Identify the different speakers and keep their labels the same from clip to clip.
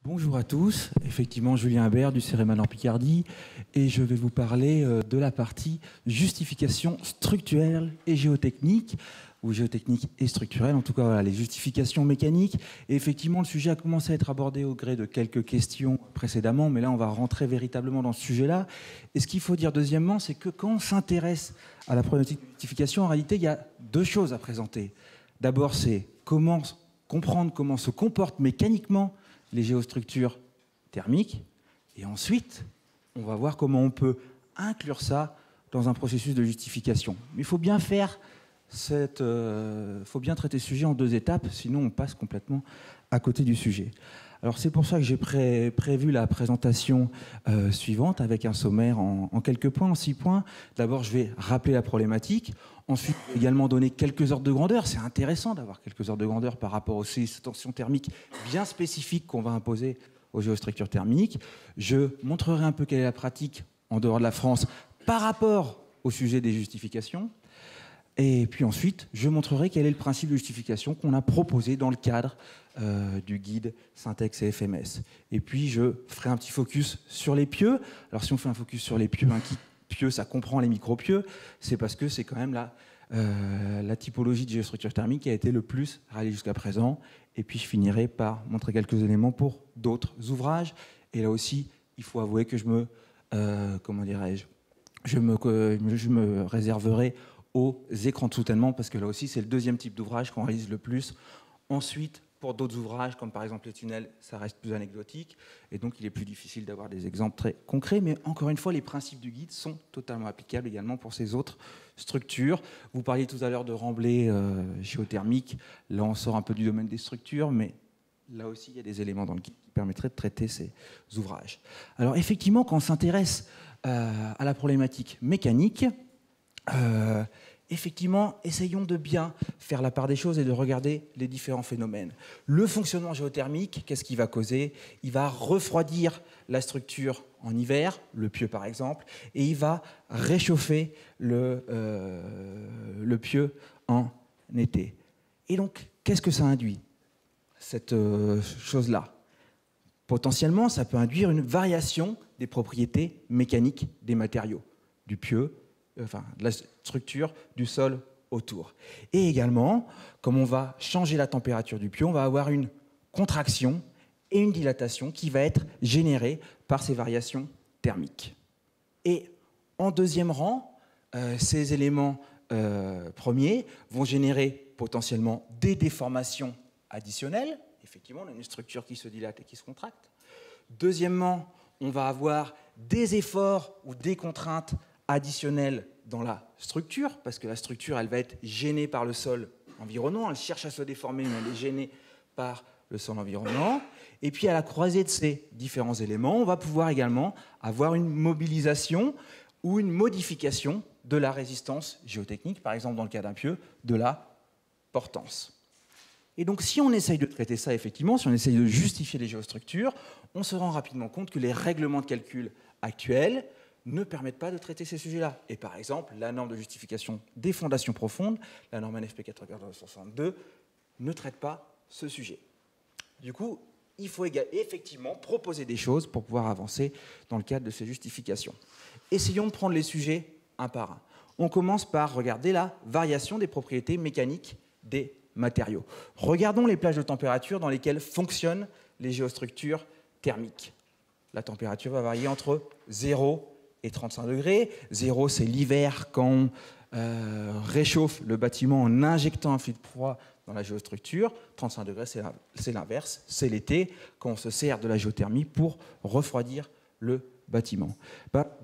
Speaker 1: Bonjour à tous, effectivement Julien Habert du CEREMA en Picardie et je vais vous parler de la partie justification structurelle et géotechnique, ou géotechnique et structurelle, en tout cas voilà, les justifications mécaniques. Et effectivement le sujet a commencé à être abordé au gré de quelques questions précédemment, mais là on va rentrer véritablement dans ce sujet-là. Et ce qu'il faut dire deuxièmement, c'est que quand on s'intéresse à la problématique de justification, en réalité il y a deux choses à présenter. D'abord c'est comment comprendre comment se comportent mécaniquement les géostructures thermiques, et ensuite, on va voir comment on peut inclure ça dans un processus de justification. Mais il faut bien faut bien traiter ce sujet en deux étapes, sinon on passe complètement à côté du sujet. Alors c'est pour ça que j'ai prévu la présentation suivante avec un sommaire en quelques points, en 6 points. D'abord, je vais rappeler la problématique. Ensuite, également donner quelques ordres de grandeur. C'est intéressant d'avoir quelques ordres de grandeur par rapport aux tensions thermiques bien spécifiques qu'on va imposer aux géostructures thermiques. Je montrerai un peu quelle est la pratique en dehors de la France par rapport au sujet des justifications. Et puis ensuite, je montrerai quel est le principe de justification qu'on a proposé dans le cadre du guide Syntex et FMS. Et puis, je ferai un petit focus sur les pieux. Alors, si on fait un focus sur les pieux, pieux, ça comprend les micro-pieux, c'est parce que c'est quand même la typologie de géostructure thermique qui a été le plus réalisée jusqu'à présent. Et puis, je finirai par montrer quelques éléments pour d'autres ouvrages. Et là aussi, il faut avouer que je me réserverai aux écrans de soutènement, parce que là aussi, c'est le deuxième type d'ouvrage qu'on réalise le plus. Ensuite, pour d'autres ouvrages, comme par exemple les tunnels, ça reste plus anecdotique, et donc il est plus difficile d'avoir des exemples très concrets, mais encore une fois, les principes du guide sont totalement applicables également pour ces autres structures. Vous parliez tout à l'heure de remblai géothermique, là on sort un peu du domaine des structures, mais là aussi, il y a des éléments dans le guide qui permettraient de traiter ces ouvrages. Alors effectivement, quand on s'intéresse à la problématique mécanique, effectivement, essayons de bien faire la part des choses et de regarder les différents phénomènes. Le fonctionnement géothermique, qu'est-ce qu'il va causer? Il va refroidir la structure en hiver, le pieu par exemple, et il va réchauffer le pieu en été. Et donc, qu'est-ce que ça induit, cette chose-là? Potentiellement, ça peut induire une variation des propriétés mécaniques des matériaux, du pieu, de la structure du sol autour. Et également, comme on va changer la température du pieu, on va avoir une contraction et une dilatation qui va être générée par ces variations thermiques. Et en deuxième rang, ces éléments premiers vont générer potentiellement des déformations additionnelles. Effectivement, on a une structure qui se dilate et qui se contracte. Deuxièmement, on va avoir des efforts ou des contraintes additionnelle dans la structure, parce que la structure, elle va être gênée par le sol environnant, elle cherche à se déformer, mais elle est gênée par le sol environnant. Et puis, à la croisée de ces différents éléments, on va pouvoir également avoir une mobilisation ou une modification de la résistance géotechnique, par exemple, dans le cas d'un pieu, de la portance. Et donc, si on essaye de traiter ça, effectivement, si on essaye de justifier les géostructures, on se rend rapidement compte que les règlements de calcul actuels ne permettent pas de traiter ces sujets-là. Et par exemple, la norme de justification des fondations profondes, la norme NFP 9462, ne traite pas ce sujet. Du coup, il faut effectivement proposer des choses pour pouvoir avancer dans le cadre de ces justifications. Essayons de prendre les sujets un par un. On commence par regarder la variation des propriétés mécaniques des matériaux. Regardons les plages de température dans lesquelles fonctionnent les géostructures thermiques. La température va varier entre 0 et 35 degrés. 0, c'est l'hiver quand on réchauffe le bâtiment en injectant un fluide froid dans la géostructure. 35 degrés, c'est l'inverse. C'est l'été quand on se sert de la géothermie pour refroidir le bâtiment.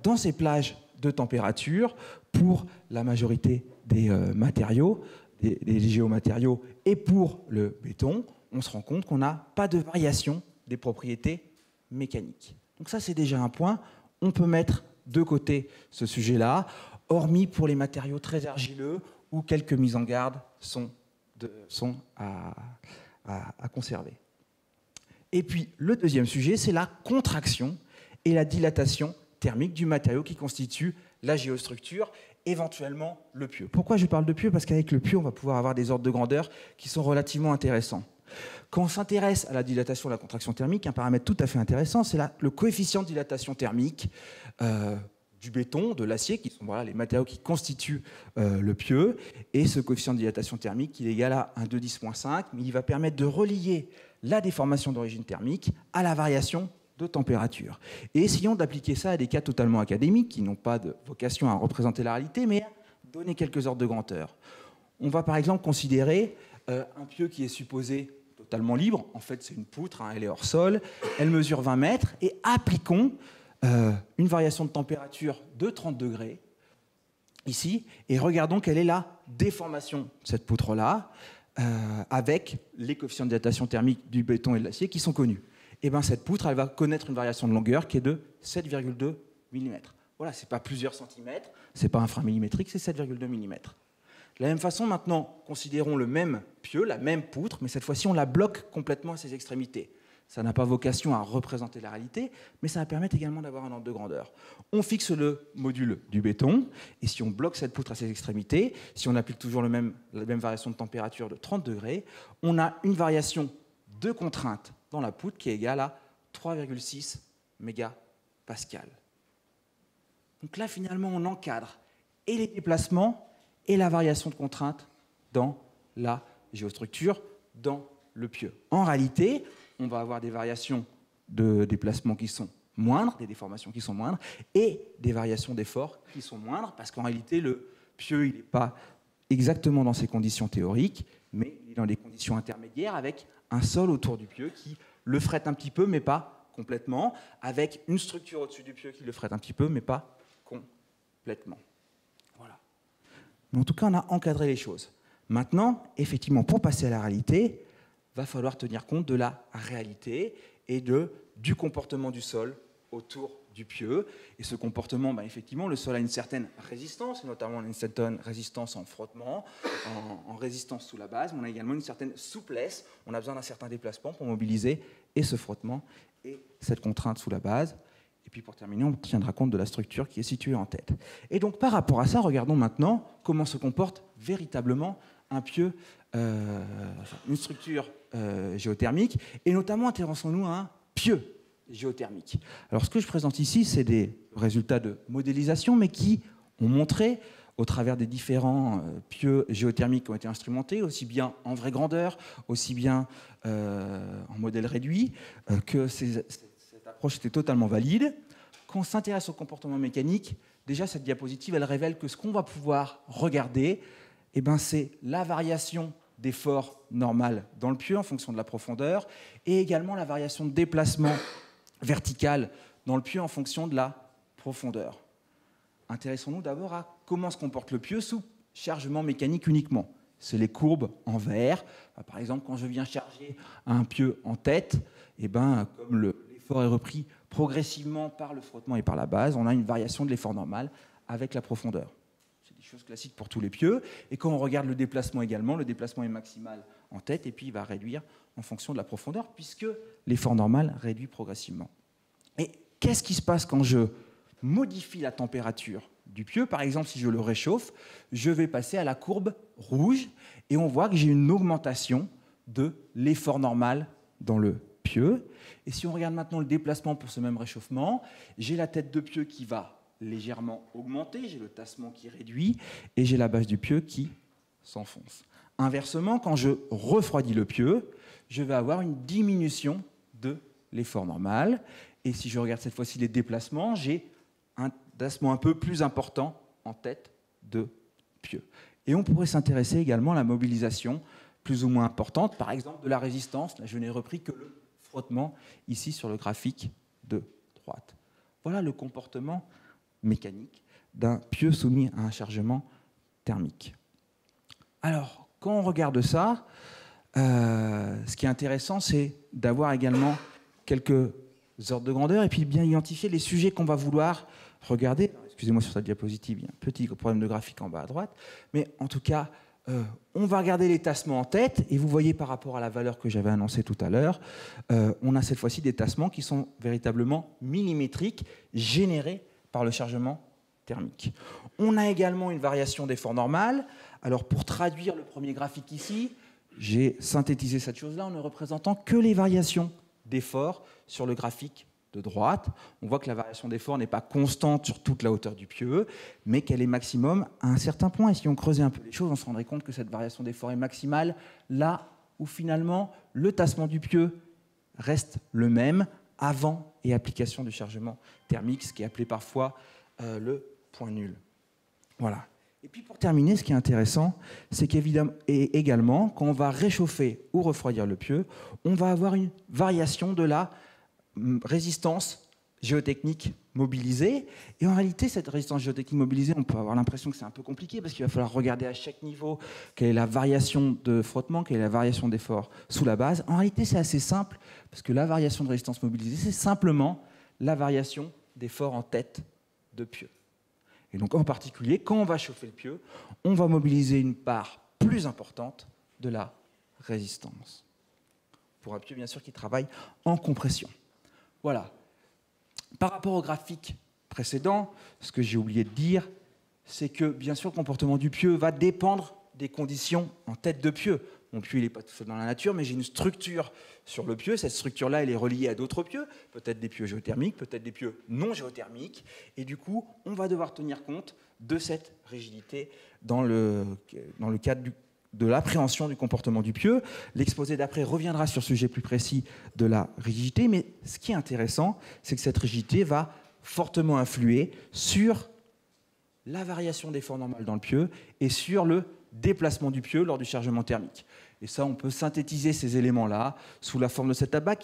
Speaker 1: Dans ces plages de température, pour la majorité des matériaux, des géomatériaux et pour le béton, on se rend compte qu'on n'a pas de variation des propriétés mécaniques. Donc ça, c'est déjà un point. On peut mettre de côté ce sujet-là, hormis pour les matériaux très argileux où quelques mises en garde sont à conserver. Et puis, le deuxième sujet, c'est la contraction et la dilatation thermique du matériau qui constitue la géostructure, éventuellement le pieu. Pourquoi je parle de pieu? Parce qu'avec le pieu, on va pouvoir avoir des ordres de grandeur qui sont relativement intéressants. Quand on s'intéresse à la dilatation et la contraction thermique, un paramètre tout à fait intéressant, c'est le coefficient de dilatation thermique du béton, de l'acier, qui sont voilà, les matériaux qui constituent le pieu. Et ce coefficient de dilatation thermique, il est égal à 1 2 10-5, mais il va permettre de relier la déformation d'origine thermique à la variation de température. Et essayons d'appliquer ça à des cas totalement académiques, qui n'ont pas de vocation à représenter la réalité, mais à donner quelques ordres de grandeur. On va par exemple considérer un pieu qui est supposé totalement libre. En fait, c'est une poutre, hein, elle est hors sol, elle mesure 20 mètres, et appliquons une variation de température de 30 degrés, ici, et regardons quelle est la déformation de cette poutre-là, avec les coefficients de dilatation thermique du béton et de l'acier qui sont connus. Et bien cette poutre, elle va connaître une variation de longueur qui est de 7,2 mm. Voilà, ce n'est pas plusieurs centimètres, ce n'est pas inframillimétrique, c'est 7,2 mm. De la même façon, maintenant, considérons le même pieu, la même poutre, mais cette fois-ci, on la bloque complètement à ses extrémités. Ça n'a pas vocation à représenter la réalité, mais ça va permettre également d'avoir un ordre de grandeur. On fixe le module du béton, et si on bloque cette poutre à ses extrémités, si on applique toujours la même variation de température de 30 degrés, on a une variation de contrainte dans la poutre qui est égale à 3,6 mégapascal. Donc là, finalement, on encadre et les déplacements et la variation de contrainte dans la géostructure, dans le pieu. En réalité, on va avoir des variations de déplacement qui sont moindres, des déformations qui sont moindres, et des variations d'effort qui sont moindres, parce qu'en réalité, le pieu, il n'est pas exactement dans ces conditions théoriques, mais il est dans des conditions intermédiaires, avec un sol autour du pieu qui le frette un petit peu, mais pas complètement, avec une structure au-dessus du pieu qui le frette un petit peu, mais pas complètement. Voilà. Mais en tout cas, on a encadré les choses. Maintenant, effectivement, pour passer à la réalité, va falloir tenir compte de la réalité et du comportement du sol autour du pieu. Et ce comportement, effectivement, le sol a une certaine résistance, notamment une certaine résistance en frottement, en résistance sous la base, mais on a également une certaine souplesse. On a besoin d'un certain déplacement pour mobiliser et ce frottement et cette contrainte sous la base. Et puis pour terminer, on tiendra compte de la structure qui est située en tête. Et donc par rapport à ça, regardons maintenant comment se comporte véritablement un pieu, une structure géothermique, et notamment intéressons-nous à un pieu géothermique. Alors ce que je présente ici, c'est des résultats de modélisation, mais qui ont montré, au travers des différents pieux géothermiques qui ont été instrumentés, aussi bien en vraie grandeur, aussi bien en modèle réduit, que cette approche était totalement valide. Quand on s'intéresse au comportement mécanique, déjà cette diapositive, elle révèle que ce qu'on va pouvoir regarder, c'est la variation d'effort normal dans le pieu en fonction de la profondeur, et également la variation de déplacement vertical dans le pieu en fonction de la profondeur. Intéressons-nous d'abord à comment se comporte le pieu sous chargement mécanique uniquement. C'est les courbes en vert. Par exemple, quand je viens charger un pieu en tête, comme l'effort est repris progressivement par le frottement et par la base, on a une variation de l'effort normal avec la profondeur. C'est des choses classiques pour tous les pieux. Et quand on regarde le déplacement également, le déplacement est maximal en tête et puis il va réduire en fonction de la profondeur puisque l'effort normal réduit progressivement. Et qu'est-ce qui se passe quand je modifie la température du pieu? Par exemple, si je le réchauffe, je vais passer à la courbe rouge et on voit que j'ai une augmentation de l'effort normal dans le pieu. Et si on regarde maintenant le déplacement pour ce même réchauffement, j'ai la tête de pieu qui va légèrement augmenter, j'ai le tassement qui réduit et j'ai la base du pieu qui s'enfonce. Inversement, quand je refroidis le pieu, je vais avoir une diminution de l'effort normal. Et si je regarde cette fois-ci les déplacements, j'ai un tassement un peu plus important en tête de pieu. Et on pourrait s'intéresser également à la mobilisation plus ou moins importante, par exemple de la résistance. Là, je n'ai repris que le frottement ici sur le graphique de droite. Voilà le comportement mécanique d'un pieu soumis à un chargement thermique. Alors, quand on regarde ça, ce qui est intéressant, c'est d'avoir également quelques ordres de grandeur et puis bien identifier les sujets qu'on va vouloir regarder. Excusez-moi sur cette diapositive, il y a un petit problème de graphique en bas à droite, mais en tout cas, on va regarder les tassements en tête, et vous voyez par rapport à la valeur que j'avais annoncée tout à l'heure, on a cette fois-ci des tassements qui sont véritablement millimétriques, générés par le chargement thermique. On a également une variation d'effort normal. Alors pour traduire le premier graphique ici, j'ai synthétisé cette chose-là en ne représentant que les variations d'effort sur le graphique de droite. On voit que la variation d'effort n'est pas constante sur toute la hauteur du pieu, mais qu'elle est maximum à un certain point. Et si on creusait un peu les choses, on se rendrait compte que cette variation d'effort est maximale là où finalement le tassement du pieu reste le même avant et application du chargement thermique, ce qui est appelé parfois le point nul. Voilà. Et puis pour terminer, ce qui est intéressant, c'est qu'évidemment, et également, quand on va réchauffer ou refroidir le pieu, on va avoir une variation de la résistance géotechnique mobilisée. Et en réalité, cette résistance géotechnique mobilisée, on peut avoir l'impression que c'est un peu compliqué parce qu'il va falloir regarder à chaque niveau quelle est la variation de frottement, quelle est la variation d'effort sous la base. En réalité, c'est assez simple parce que la variation de résistance mobilisée, c'est simplement la variation d'effort en tête de pieu. Et donc, en particulier, quand on va chauffer le pieu, on va mobiliser une part plus importante de la résistance. Pour un pieu, bien sûr, qui travaille en compression. Voilà. Par rapport au graphique précédent, ce que j'ai oublié de dire, c'est que, bien sûr, le comportement du pieu va dépendre des conditions en tête de pieu. Mon pieu, il n'est pas tout seul dans la nature, mais j'ai une structure sur le pieu. Cette structure-là, elle est reliée à d'autres pieux, peut-être des pieux géothermiques, peut-être des pieux non géothermiques. Et du coup, on va devoir tenir compte de cette rigidité dans le cadre de l'appréhension du comportement du pieu. L'exposé d'après reviendra sur ce sujet plus précis de la rigidité, mais ce qui est intéressant, c'est que cette rigidité va fortement influer sur la variation d'effort normal dans le pieu et sur le déplacement du pieu lors du chargement thermique. Et ça, on peut synthétiser ces éléments-là sous la forme de cet abac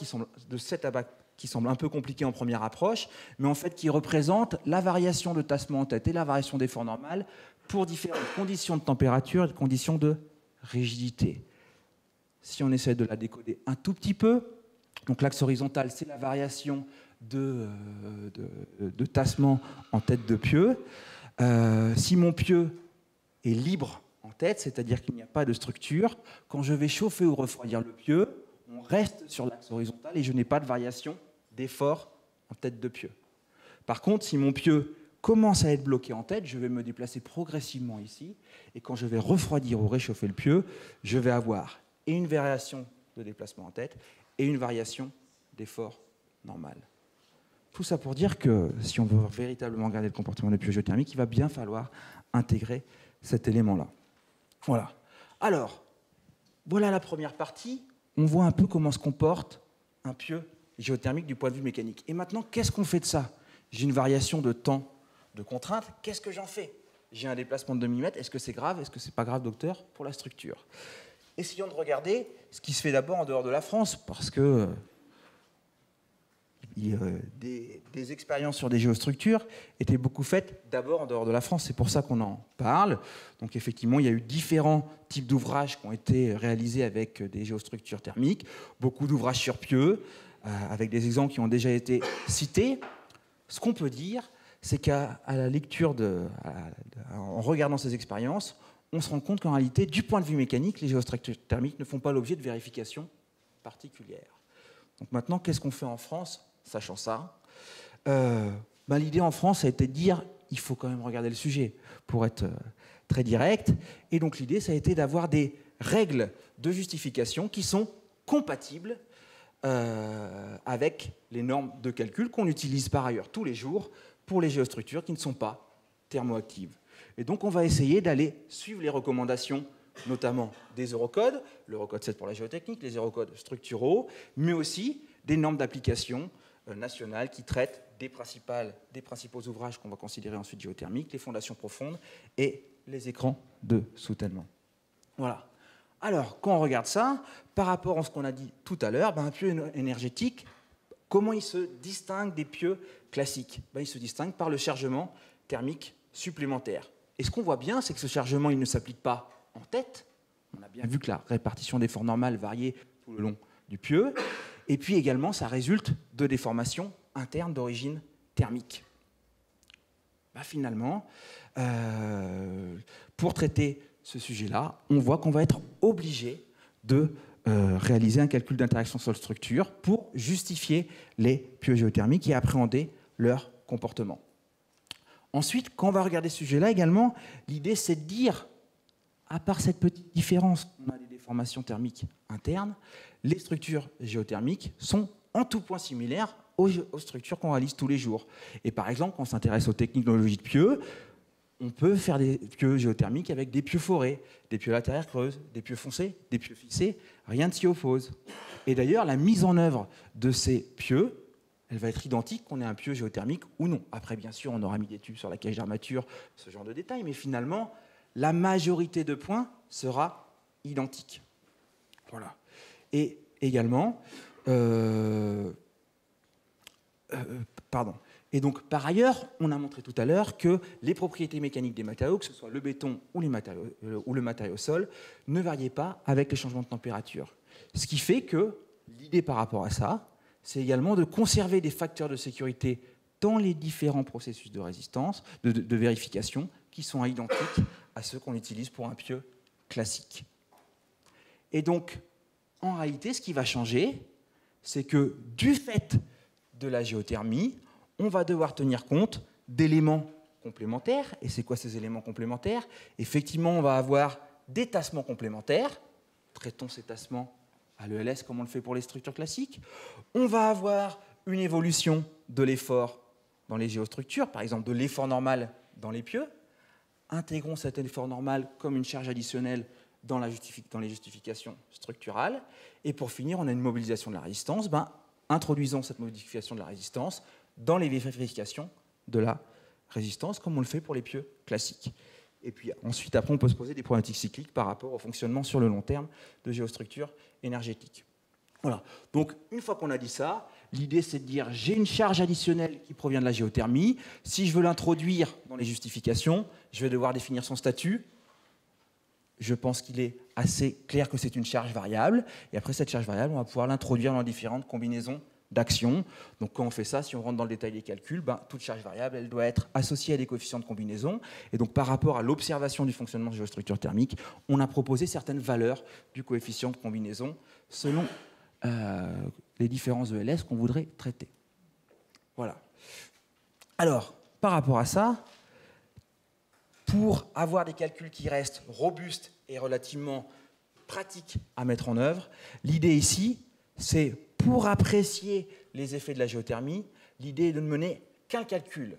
Speaker 1: qui semble un peu compliqué en première approche, mais en fait qui représente la variation de tassement en tête et la variation d'effort normal pour différentes conditions de température et de conditions de rigidité. Si on essaie de la décoder un tout petit peu, donc l'axe horizontal, c'est la variation de tassement en tête de pieu. Si mon pieu est libre en tête, c'est-à-dire qu'il n'y a pas de structure, quand je vais chauffer ou refroidir le pieu, on reste sur l'axe horizontal et je n'ai pas de variation d'effort en tête de pieu. Par contre, si mon pieu commence à être bloqué en tête, je vais me déplacer progressivement ici, et quand je vais refroidir ou réchauffer le pieu, je vais avoir et une variation de déplacement en tête et une variation d'effort normal. Tout ça pour dire que si on veut véritablement regarder le comportement des pieux géothermiques, il va bien falloir intégrer cet élément-là. Voilà. Alors, voilà la première partie. On voit un peu comment se comporte un pieu géothermique du point de vue mécanique. Et maintenant, qu'est-ce qu'on fait de ça? J'ai une variation de temps de contrainte. Qu'est-ce que j'en fais? J'ai un déplacement de 2 mm. Est-ce que c'est grave? Est-ce que c'est pas grave, docteur, pour la structure? Essayons de regarder ce qui se fait d'abord en dehors de la France, parce que des expériences sur des géostructures étaient beaucoup faites d'abord en dehors de la France. C'est pour ça qu'on en parle. Donc effectivement, il y a eu différents types d'ouvrages qui ont été réalisés avec des géostructures thermiques, beaucoup d'ouvrages sur pieux, avec des exemples qui ont déjà été cités. Ce qu'on peut dire, c'est qu'à la lecture, en regardant ces expériences, on se rend compte qu'en réalité, du point de vue mécanique, les géostructures thermiques ne font pas l'objet de vérifications particulières. Donc maintenant, qu'est-ce qu'on fait en France, sachant ça? L'idée en France a été de dire il faut quand même regarder le sujet pour être très direct. Et donc l'idée, ça a été d'avoir des règles de justification qui sont compatibles avec les normes de calcul qu'on utilise par ailleurs tous les jours pour les géostructures qui ne sont pas thermoactives. Et donc on va essayer d'aller suivre les recommandations, notamment des Eurocodes, l'Eurocode 7 pour la géotechnique, les Eurocodes structuraux, mais aussi des normes d'application nationales qui traitent des principaux ouvrages qu'on va considérer ensuite géothermiques, les fondations profondes et les écrans de soutènement. Voilà. Alors, quand on regarde ça, par rapport à ce qu'on a dit tout à l'heure, un pieu énergétique, comment il se distingue des pieux classiques? Il se distingue par le chargement thermique supplémentaire. Et ce qu'on voit bien, c'est que ce chargement, il ne s'applique pas en tête. On a bien vu que la répartition d'effort normal variait tout le long du pieu. Et puis également, ça résulte de déformations internes d'origine thermique. Finalement, pour traiter ce sujet-là, on voit qu'on va être obligé de réaliser un calcul d'interaction sol-structure pour justifier les pieux géothermiques et appréhender leur comportement. Ensuite, quand on va regarder ce sujet-là également, l'idée c'est de dire, à part cette petite différence, on a des déformation thermique interne, les structures géothermiques sont en tout point similaires aux structures qu'on réalise tous les jours. Et par exemple, quand on s'intéresse aux technologies de pieux, on peut faire des pieux géothermiques avec des pieux forés, des pieux latéraires creuses, des pieux foncés, des pieux fixés, rien ne s'y oppose. Et d'ailleurs, la mise en œuvre de ces pieux, elle va être identique qu'on ait un pieu géothermique ou non. Après, bien sûr, on aura mis des tubes sur la cage d'armature, ce genre de détails, mais finalement, la majorité de points sera identique. Voilà. Et également, Et donc, par ailleurs, on a montré tout à l'heure que les propriétés mécaniques des matériaux, que ce soit le béton ou le matériau sol, ne variaient pas avec les changements de température. Ce qui fait que l'idée par rapport à ça, c'est également de conserver des facteurs de sécurité dans les différents processus de résistance, de vérification, qui sont identiques à ceux qu'on utilise pour un pieu classique. Et donc, en réalité, ce qui va changer, c'est que du fait de la géothermie, on va devoir tenir compte d'éléments complémentaires. Et c'est quoi ces éléments complémentaires? Effectivement, on va avoir des tassements complémentaires. Traitons ces tassements à l'ELS comme on le fait pour les structures classiques. On va avoir une évolution de l'effort dans les géostructures, par exemple de l'effort normal dans les pieux. Intégrons cet effort normal comme une charge additionnelle dans les justifications structurales. Et pour finir, on a une mobilisation de la résistance. Introduisons cette modification de la résistance dans les vérifications de la résistance, comme on le fait pour les pieux classiques. Et puis ensuite, après, on peut se poser des problématiques cycliques par rapport au fonctionnement sur le long terme de géostructures énergétiques. Voilà. Donc, une fois qu'on a dit ça, l'idée, c'est de dire j'ai une charge additionnelle qui provient de la géothermie. Si je veux l'introduire dans les justifications, je vais devoir définir son statut. Je pense qu'il est assez clair que c'est une charge variable. Et après cette charge variable, on va pouvoir l'introduire dans différentes combinaisons d'actions. Donc quand on fait ça, si on rentre dans le détail des calculs, toute charge variable, elle doit être associée à des coefficients de combinaison. Et donc par rapport à l'observation du fonctionnement de géostructure thermique, on a proposé certaines valeurs du coefficient de combinaison selon les différents ELS qu'on voudrait traiter. Voilà. Alors, par rapport à ça, pour avoir des calculs qui restent robustes et relativement pratiques à mettre en œuvre, l'idée ici, c'est pour apprécier les effets de la géothermie, l'idée est de ne mener qu'un calcul.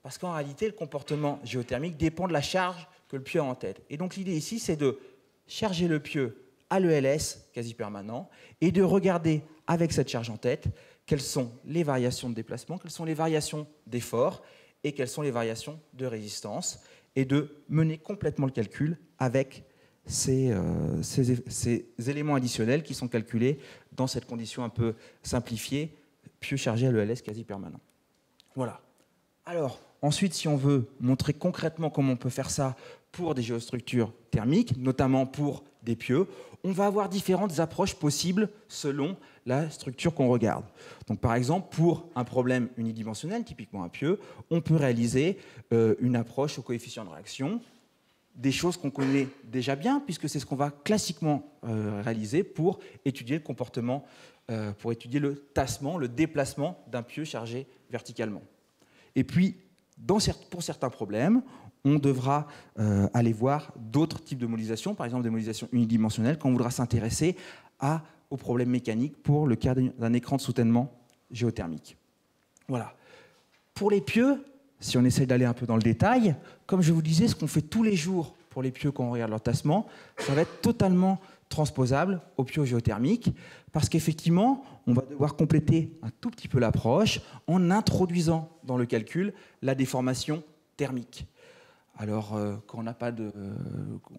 Speaker 1: Parce qu'en réalité, le comportement géothermique dépend de la charge que le pieu a en tête. Et donc l'idée ici, c'est de charger le pieu à l'ELS, quasi permanent, et de regarder avec cette charge en tête quelles sont les variations de déplacement, quelles sont les variations d'effort, et quelles sont les variations de résistance, et de mener complètement le calcul avec ces éléments additionnels qui sont calculés dans cette condition un peu simplifiée, pieu chargé à l'ELS quasi permanent. Voilà. Alors, ensuite, si on veut montrer concrètement comment on peut faire ça pour des géostructures thermiques, notamment pour des pieux, on va avoir différentes approches possibles selon la structure qu'on regarde. Donc, par exemple, pour un problème unidimensionnel, typiquement un pieu, on peut réaliser une approche au coefficient de réaction, des choses qu'on connaît déjà bien, puisque c'est ce qu'on va classiquement réaliser pour étudier le comportement, pour étudier le tassement, le déplacement d'un pieu chargé verticalement. Et puis, pour certains problèmes, on devra aller voir d'autres types de modélisation, par exemple des modélisations unidimensionnelles, quand on voudra s'intéresser aux problèmes mécaniques pour le cas d'un écran de soutènement géothermique. Voilà. Pour les pieux, si on essaie d'aller un peu dans le détail, comme je vous disais, ce qu'on fait tous les jours pour les pieux quand on regarde leur tassement, ça va être totalement transposable aux pieux géothermiques, parce qu'effectivement, on va devoir compléter un tout petit peu l'approche en introduisant dans le calcul la déformation thermique. Alors, quand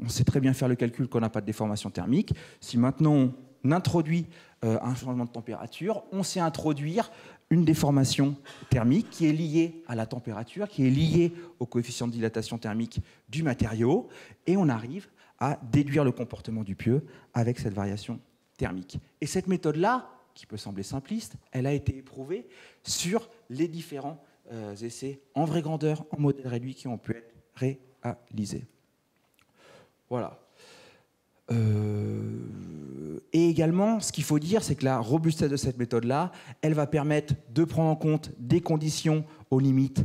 Speaker 1: on sait très bien faire le calcul quand on n'a pas de déformation thermique. Si maintenant on introduit un changement de température, on sait introduire une déformation thermique qui est liée à la température, qui est liée au coefficient de dilatation thermique du matériau, et on arrive à déduire le comportement du pieu avec cette variation thermique. Et cette méthode-là, qui peut sembler simpliste, elle a été éprouvée sur les différents essais en vraie grandeur, en modèle réduit, qui ont pu être réalisés. Voilà. Et également, ce qu'il faut dire, c'est que la robustesse de cette méthode-là, elle va permettre de prendre en compte des conditions aux limites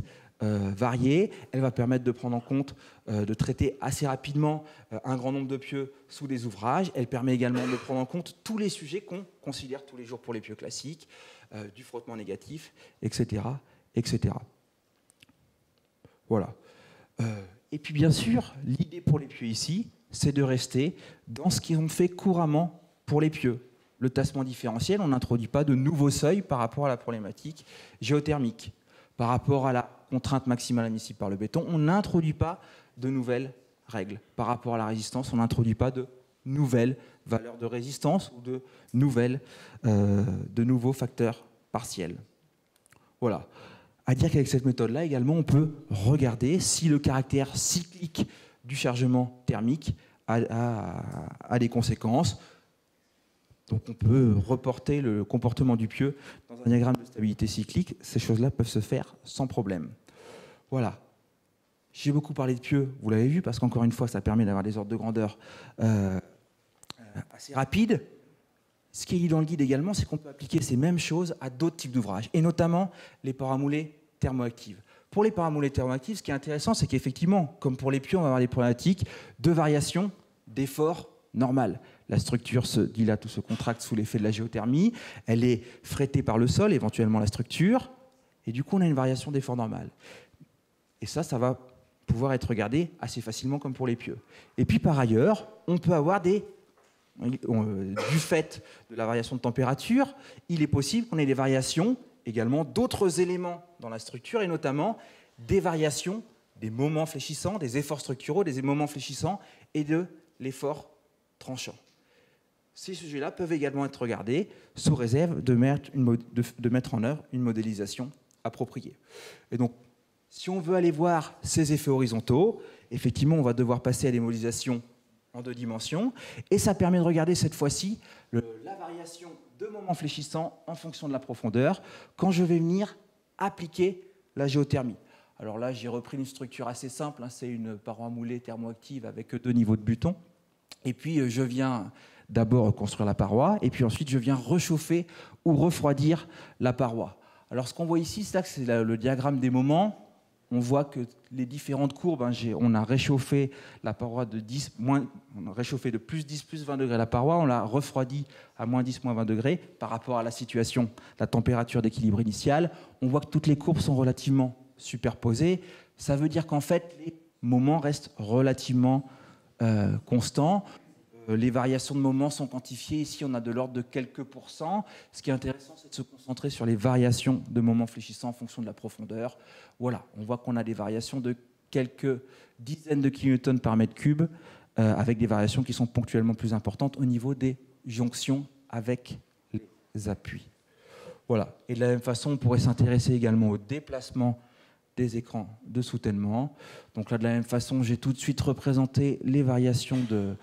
Speaker 1: variées. Elle va permettre de prendre en compte, de traiter assez rapidement un grand nombre de pieux sous des ouvrages. Elle permet également de prendre en compte tous les sujets qu'on considère tous les jours pour les pieux classiques, du frottement négatif, etc., etc. Voilà. Et puis bien sûr, l'idée pour les pieux ici, c'est de rester dans ce qu'ils ont fait couramment pour les pieux. Le tassement différentiel, on n'introduit pas de nouveaux seuils par rapport à la problématique géothermique. Par rapport à la contrainte maximale admissible par le béton, on n'introduit pas de nouvelles règles. Par rapport à la résistance, on n'introduit pas de nouvelles valeurs de résistance ou de nouveaux facteurs partiels. Voilà. À dire qu'avec cette méthode-là, également, on peut regarder si le caractère cyclique du chargement thermique a des conséquences. Donc on peut reporter le comportement du pieu dans un diagramme de stabilité cyclique. Ces choses-là peuvent se faire sans problème. Voilà. J'ai beaucoup parlé de pieux, vous l'avez vu, parce qu'encore une fois, ça permet d'avoir des ordres de grandeur assez rapides. Ce qui est dit dans le guide également, c'est qu'on peut appliquer ces mêmes choses à d'autres types d'ouvrages, et notamment les paramoulées thermoactives. Pour les paramoulées thermoactives, ce qui est intéressant, c'est qu'effectivement, comme pour les pieux, on va avoir des problématiques de variation d'effort normal. La structure se dilate ou se contracte sous l'effet de la géothermie, elle est frettée par le sol, éventuellement la structure, et du coup on a une variation d'effort normal. Et ça va pouvoir être regardé assez facilement comme pour les pieux. Et puis par ailleurs, on peut avoir du fait de la variation de température, il est possible qu'on ait des variations également d'autres éléments dans la structure, et notamment des variations des moments fléchissants, des efforts structuraux, des moments fléchissants et de l'effort tranchant. Ces sujets-là peuvent également être regardés sous réserve de mettre en œuvre une modélisation appropriée. Et donc, si on veut aller voir ces effets horizontaux, effectivement, on va devoir passer à des modélisations en 2 dimensions, et ça permet de regarder cette fois-ci la variation de moments fléchissants en fonction de la profondeur quand je vais venir appliquer la géothermie. Alors là, j'ai repris une structure assez simple, hein, c'est une paroi moulée thermoactive avec 2 niveaux de buton, et puis je viens d'abord construire la paroi, et puis ensuite je viens réchauffer ou refroidir la paroi. Alors ce qu'on voit ici, c'est le diagramme des moments. On voit que les différentes courbes, on a réchauffé la paroi on a réchauffé de plus 10, plus 20 degrés la paroi, on l'a refroidi à moins 10, moins 20 degrés par rapport à la situation, la température d'équilibre initiale. On voit que toutes les courbes sont relativement superposées. Ça veut dire qu'en fait, les moments restent relativement constants. Les variations de moments sont quantifiées. Ici, on a de l'ordre de quelques pourcents. Ce qui est intéressant, c'est de se concentrer sur les variations de moments fléchissants en fonction de la profondeur. Voilà, on voit qu'on a des variations de quelques dizaines de kilonewtons par mètre cube, avec des variations qui sont ponctuellement plus importantes au niveau des jonctions avec les appuis. Voilà. Et de la même façon, on pourrait s'intéresser également au déplacement des écrans de soutènement. Donc là, de la même façon, j'ai tout de suite représenté les variations de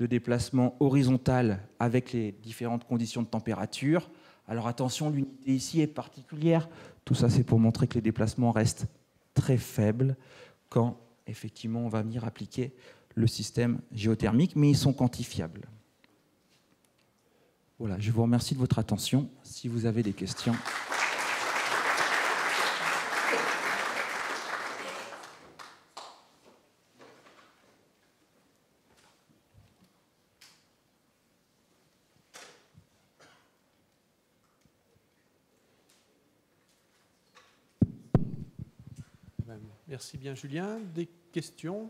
Speaker 1: déplacement horizontal avec les différentes conditions de température. Alors attention, l'unité ici est particulière. Tout ça, c'est pour montrer que les déplacements restent très faibles quand, effectivement, on va venir appliquer le système géothermique, mais ils sont quantifiables. Voilà, je vous remercie de votre attention. Si vous avez des questions...
Speaker 2: Merci bien, Julien. Des questions ?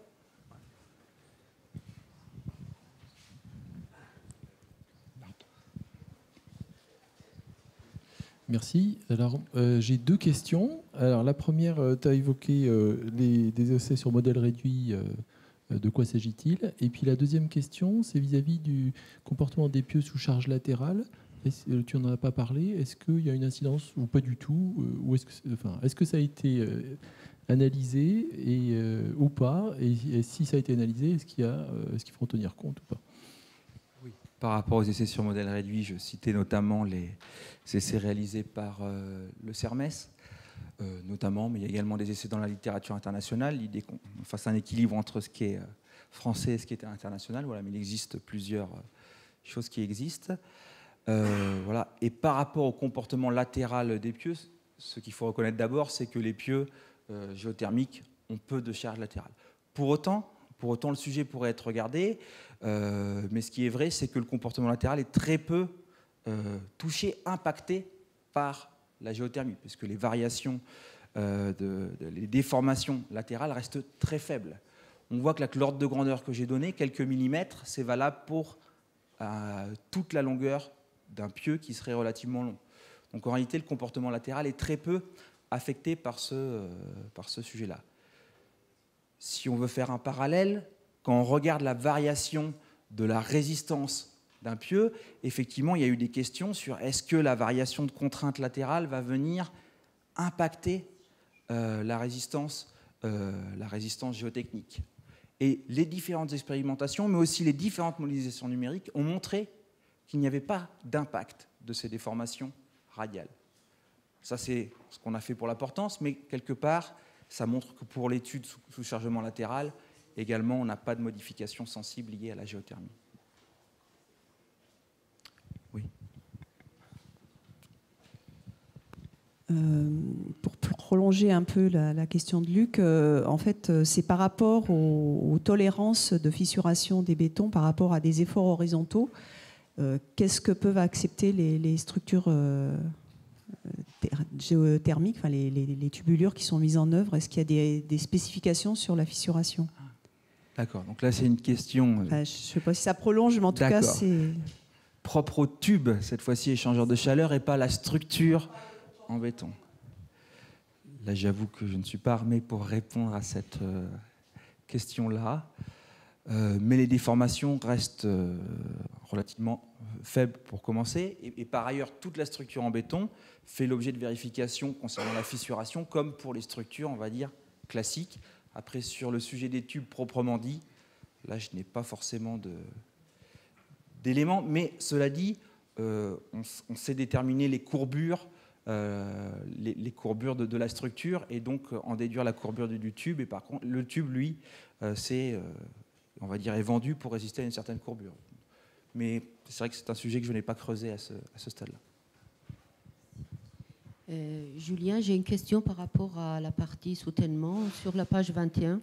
Speaker 3: Merci. Alors, j'ai 2 questions. Alors, la première, tu as évoqué des essais sur modèle réduit. De quoi s'agit-il? Et puis la deuxième question, c'est vis-à-vis du comportement des pieux sous charge latérale. Tu n'en as pas parlé. Est-ce qu'il y a une incidence ou pas du tout? Ou est-ce que ça a été analysé ou pas? Et si ça a été analysé, est-ce qu'il faut en tenir compte ou pas?
Speaker 1: Oui. Par rapport aux essais sur modèle réduit, je citais notamment les essais réalisés par le CERMES, notamment, mais il y a également des essais dans la littérature internationale. L'idée qu'on fasse un équilibre entre ce qui est français et ce qui est international. Voilà, mais il existe plusieurs choses qui existent. Voilà. Et par rapport au comportement latéral des pieux, ce qu'il faut reconnaître d'abord, c'est que les pieux géothermique ont peu de charge latérale. Pour autant, le sujet pourrait être regardé, mais ce qui est vrai, c'est que le comportement latéral est très peu touché, impacté par la géothermie, puisque les variations, les déformations latérales restent très faibles. On voit que l'ordre de grandeur que j'ai donné, quelques millimètres, c'est valable pour toute la longueur d'un pieu qui serait relativement long. Donc en réalité, le comportement latéral est très peu affecté par ce sujet-là. Si on veut faire un parallèle, quand on regarde la variation de la résistance d'un pieu, effectivement, il y a eu des questions sur est-ce que la variation de contrainte latérale va venir impacter la résistance géotechnique. Et les différentes expérimentations, mais aussi les différentes modélisations numériques, ont montré qu'il n'y avait pas d'impact de ces déformations radiales. Ça, c'est ce qu'on a fait pour la portance, mais quelque part, ça montre que pour l'étude sous chargement latéral, également, on n'a pas de modification sensible liée à la géothermie. Oui.
Speaker 4: Pour prolonger un peu la question de Luc, en fait, c'est par rapport aux tolérances de fissuration des bétons par rapport à des efforts horizontaux. Qu'est-ce que peuvent accepter les structures géothermiques, enfin les tubulures qui sont mises en œuvre? Est-ce qu'il y a des spécifications sur la fissuration?
Speaker 1: D'accord, donc là c'est une question...
Speaker 4: je ne sais pas si ça prolonge, mais en tout cas c'est...
Speaker 1: Propre au tube, cette fois-ci échangeur de chaleur, et pas la structure en béton. Là j'avoue que je ne suis pas armé pour répondre à cette question-là, mais les déformations restent relativement faibles pour commencer, et par ailleurs toute la structure en béton fait l'objet de vérifications concernant la fissuration, comme pour les structures, on va dire, classiques. Après, sur le sujet des tubes proprement dit, là, je n'ai pas forcément d'éléments. Mais cela dit, on sait déterminer les courbures, les courbures de la structure, et donc en déduire la courbure du tube. Et par contre, le tube, lui, on va dire, est vendu pour résister à une certaine courbure. Mais c'est vrai que c'est un sujet que je n'ai pas creusé à ce stade-là.
Speaker 5: Julien, j'ai une question par rapport à la partie soutènement. Sur la page 21,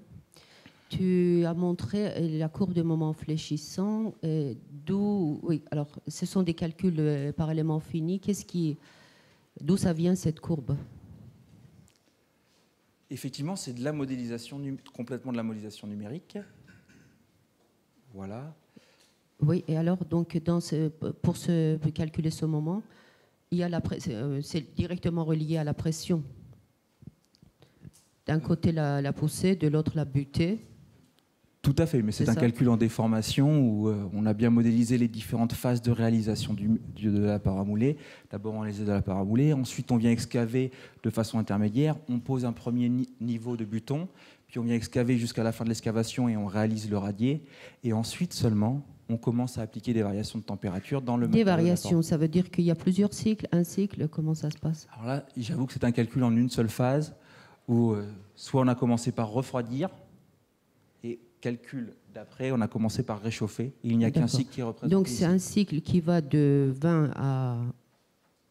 Speaker 5: tu as montré la courbe de moment fléchissant. Oui, alors, ce sont des calculs par élément fini. D'où ça vient cette courbe?
Speaker 1: Effectivement, c'est de la modélisation, complètement de la modélisation numérique. Voilà.
Speaker 5: Oui, et alors, donc, pour calculer ce moment, c'est directement relié à la pression. D'un côté la poussée, de l'autre la butée.
Speaker 1: Tout à fait, mais c'est un calcul en déformation où on a bien modélisé les différentes phases de réalisation de la paroi moulée. D'abord, on les aide de la paroi moulée, ensuite on vient excaver de façon intermédiaire, on pose un premier niveau de buton, puis on vient excaver jusqu'à la fin de l'excavation et on réalise le radier, et ensuite seulement on commence à appliquer des variations de température dans le matériau.
Speaker 5: Des variations, ça veut dire qu'il y a plusieurs cycles, un cycle, comment ça se passe?
Speaker 1: Alors là, j'avoue que c'est un calcul en une seule phase, où soit on a commencé par refroidir, et calcul d'après, on a commencé par réchauffer, et il n'y a qu'un cycle qui représente.
Speaker 5: Donc c'est un cycle qui va de 20 à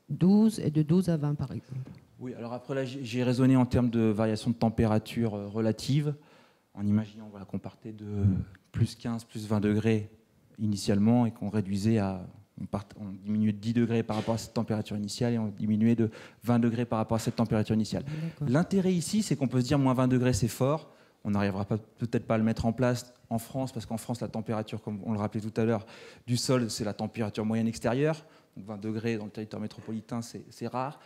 Speaker 5: 12 et de 12 à 20 par exemple.
Speaker 1: Oui, alors après là, j'ai raisonné en termes de variation de température relative, en imaginant qu'on partait de plus 15, plus 20 degrés initialement et qu'on réduisait on diminuait de 10 degrés par rapport à cette température initiale et on diminuait de 20 degrés par rapport à cette température initiale. L'intérêt ici, c'est qu'on peut se dire moins 20 degrés, c'est fort. On n'arrivera peut-être pas à le mettre en place en France, parce qu'en France, la température, comme on le rappelait tout à l'heure, du sol, c'est la température moyenne extérieure. Donc 20 degrés dans le territoire métropolitain, c'est rare.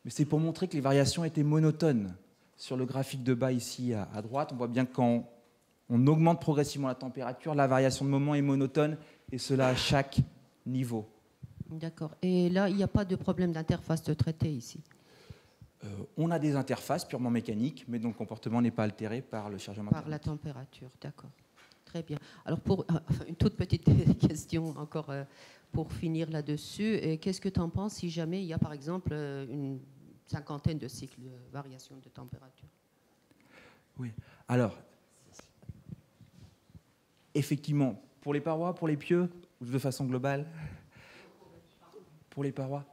Speaker 1: Mais c'est pour montrer que les variations étaient monotones. Sur le graphique de bas ici à droite, on voit bien que quand on augmente progressivement la température, la variation de moment est monotone, et cela à chaque niveau.
Speaker 5: D'accord. Et là, il n'y a pas de problème d'interface de traité ici?
Speaker 1: On a des interfaces purement mécaniques, mais dont le comportement n'est pas altéré par le chargement thermique.
Speaker 5: Par la température, d'accord. Très bien. Alors, une toute petite question encore pour finir là-dessus. Qu'est-ce que tu en penses si jamais il y a, par exemple, une cinquantaine de cycles de variation de température?
Speaker 1: Oui. Alors, effectivement, pour les parois, pour les pieux, de façon globale, pour les parois,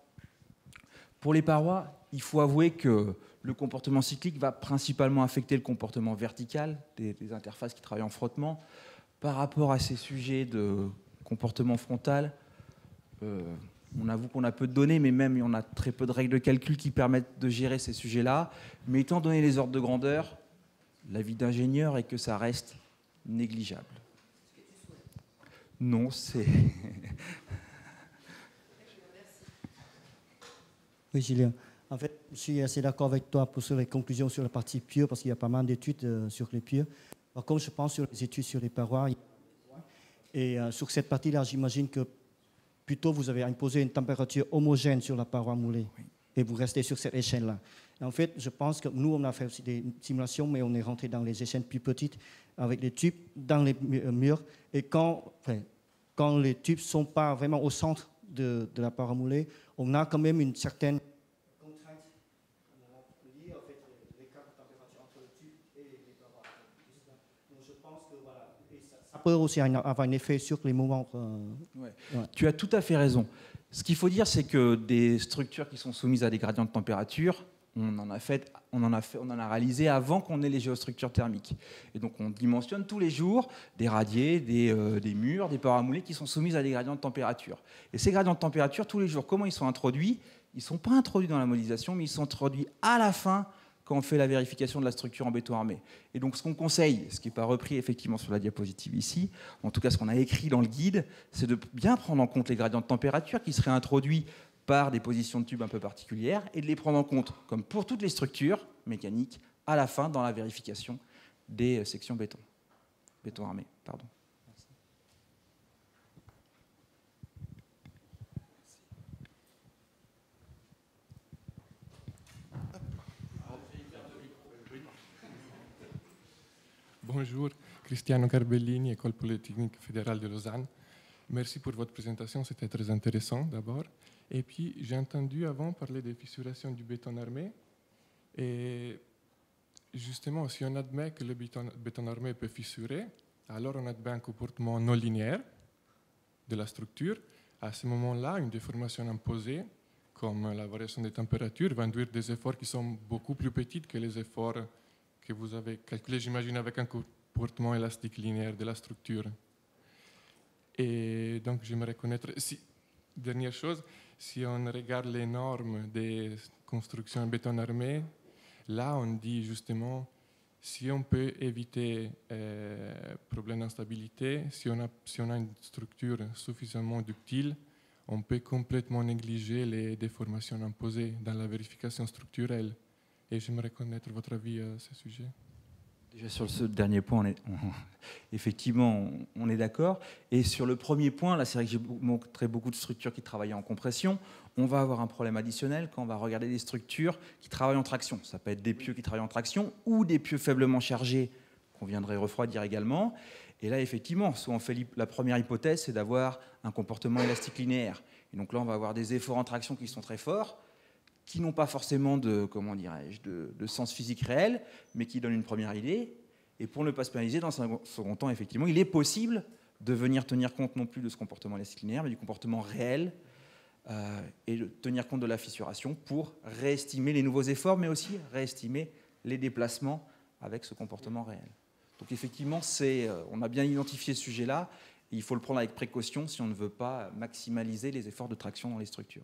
Speaker 1: il faut avouer que le comportement cyclique va principalement affecter le comportement vertical des interfaces qui travaillent en frottement. Par rapport à ces sujets de comportement frontal, on avoue qu'on a peu de données, mais même on a très peu de règles de calcul qui permettent de gérer ces sujets-là. Mais étant donné les ordres de grandeur, l'avis d'ingénieur est que ça reste négligeable. Non, c'est...
Speaker 6: Oui, Julien. En fait, je suis assez d'accord avec toi sur les conclusions sur la partie pure, parce qu'il y a pas mal d'études sur les pures. Par contre, je pense sur les études sur les parois. Et sur cette partie-là, j'imagine que plutôt vous avez imposé une température homogène sur la paroi moulée. Oui. Et vous restez sur cette échelle-là. En fait, je pense que nous, on a fait aussi des simulations, mais on est rentré dans les échelles plus petites, avec les tubes dans les murs. Et quand les tubes ne sont pas vraiment au centre de la paroi moulée, on a quand même une certaine contrainte liée en fait, l'écart de température entre le tube et les parois. Donc je pense que voilà, et ça peut aussi avoir un effet sur les mouvements.
Speaker 1: Ouais. Tu as tout à fait raison. Ce qu'il faut dire, c'est que des structures qui sont soumises à des gradients de température, on en a réalisé avant qu'on ait les géostructures thermiques. Et donc on dimensionne tous les jours des radiers, des murs, des parois moulées qui sont soumises à des gradients de température. Et ces gradients de température, tous les jours, comment ils sont introduits? Ils ne sont pas introduits dans la modélisation, mais ils sont introduits à la fin quand on fait la vérification de la structure en béton armé. Et donc ce qu'on conseille, ce qui n'est pas repris effectivement sur la diapositive ici, en tout cas ce qu'on a écrit dans le guide, c'est de bien prendre en compte les gradients de température qui seraient introduits par des positions de tubes un peu particulières et de les prendre en compte, comme pour toutes les structures mécaniques, à la fin dans la vérification des sections béton armé. Pardon.
Speaker 7: Bonjour, Cristiano Carbellini, École Polytechnique Fédérale de Lausanne. Merci pour votre présentation, c'était très intéressant d'abord. Et puis, j'ai entendu avant parler des fissurations du béton armé. Et justement, si on admet que le béton armé peut fissurer, alors on admet un comportement non linéaire de la structure. À ce moment-là, une déformation imposée, comme la variation des températures, va induire des efforts qui sont beaucoup plus petits que les efforts que vous avez calculés, j'imagine, avec un comportement élastique linéaire de la structure. Et donc, j'aimerais connaître... Dernière chose, si on regarde les normes des constructions en béton armé, là, on dit justement, si on peut éviter problème d'instabilité, si on a une structure suffisamment ductile, on peut complètement négliger les déformations imposées dans la vérification structurelle. Et j'aimerais connaître votre avis à ce sujet.
Speaker 1: Déjà sur ce dernier point, effectivement, on est d'accord. Et sur le premier point, là, c'est vrai que j'ai montré beaucoup de structures qui travaillaient en compression. On va avoir un problème additionnel quand on va regarder des structures qui travaillent en traction. Ça peut être des pieux qui travaillent en traction ou des pieux faiblement chargés qu'on viendrait refroidir également. Et là, effectivement, soit on fait la première hypothèse, c'est d'avoir un comportement élastique linéaire. Et donc là, on va avoir des efforts en traction qui sont très forts, qui n'ont pas forcément de sens physique réel, mais qui donnent une première idée. Et pour ne pas se pénaliser, dans un second temps, effectivement, il est possible de venir tenir compte non plus de ce comportement élastique linéaire, mais du comportement réel, et de tenir compte de la fissuration pour réestimer les nouveaux efforts, mais aussi réestimer les déplacements avec ce comportement réel. Donc effectivement, on a bien identifié ce sujet-là, et il faut le prendre avec précaution si on ne veut pas maximaliser les efforts de traction dans les structures.